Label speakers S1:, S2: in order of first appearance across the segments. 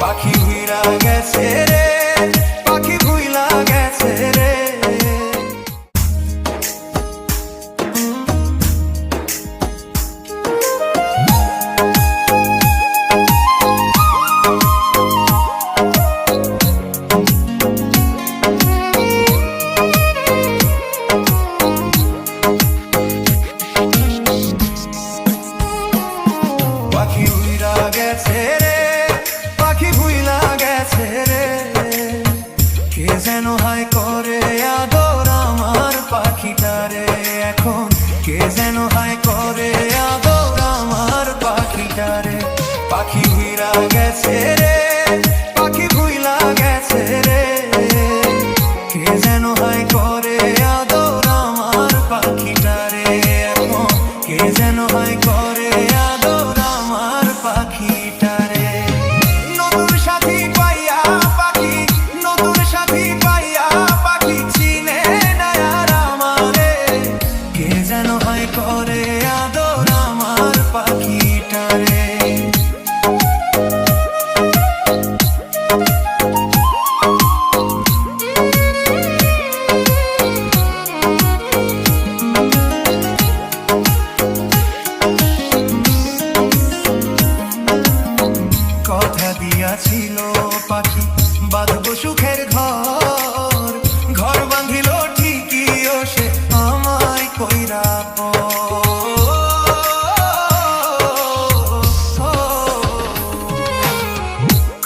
S1: পাখি উইরা গেছে রে, পাখি ভুইলা গেছে রে। পাখি উইরা গেছে রে, পাখি ভুইলা গেছে রে। কে যেন হায় করে আদর আমার পাখিটারে এখন, কে যেন হায় করে আদর আমার পাখিটারে। পাখি উইরা গেছে রে, পাখি ভুইলা গেছে রে। কে যেন হায় করে আদর আমার পাখিটারে এখন, কে যেন হায় করে আদর আমার পাখিটারে। নতুন সাথী পাইয়া পাখি, নতুন সাথী পাইয়া পাখি চিনে না আর আমারে। কে যেন হায় করে আদর আমার পাখিটারে। কথা দিয়াছিল পাখি বাঁধব সুখের ঘর, ঘর বাঁধিল ঠিকই ও সে আমায় কইরা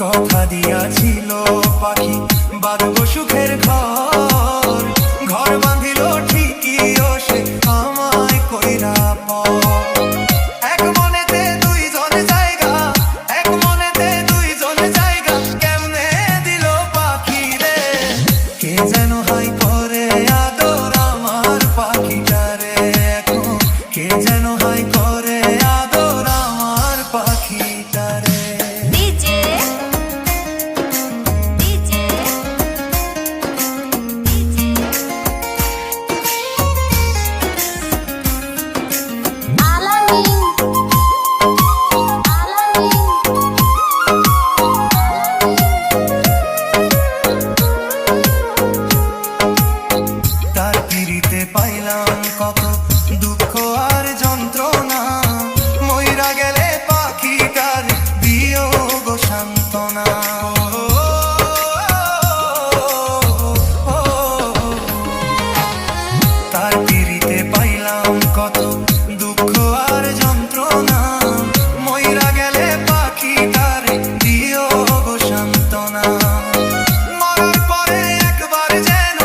S1: কথা দিয়াছিল পাখি বাঁধব সুখের ঘর, ঘর বাঁধিল ঠিকই ও সে আমায় কইরা এক মনেতে দুইজন জায়গা, এক মনেতে দুইজন জায়গা কেমনে দিল পাখি রে। কে যেন হাই করে আদর আমার পাখিটারে এখন, কে যেন হাই করে আদর আমার পাখিটারে।
S2: ডিজে ডিজে আলামিন
S1: তার পিড়িতে পাইলাম কত দুঃখ আর যন্ত্রণা, মইরা গেলে পাখিটার দিও গো সান্ত্বনা। তার পিড়িতে পাইলাম কত দুঃখ আর যন্ত্রণা, মইরা গেলে পাখিটার দিও গো সান্ত্বনা। মরার পরে একবার যেন,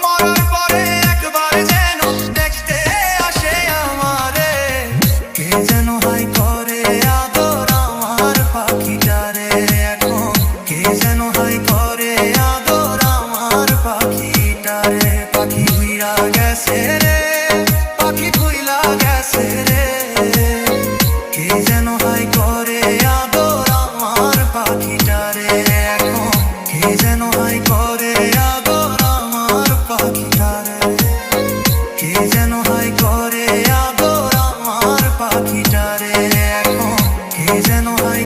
S1: মরার পরে একবার যেন দেখতে আসে আমারে। কে যেন হাই করে আদর আমার পাখিটারে এখন, কে যেন হাই করে আদর আমার পাখিটারে। পাখি উইরা গেছে রে, পাখি ভুইলা গেছে রে। কে যেন হাই করে আদর আমার পাখিটারে এখন, কে যেন হাই করে আদর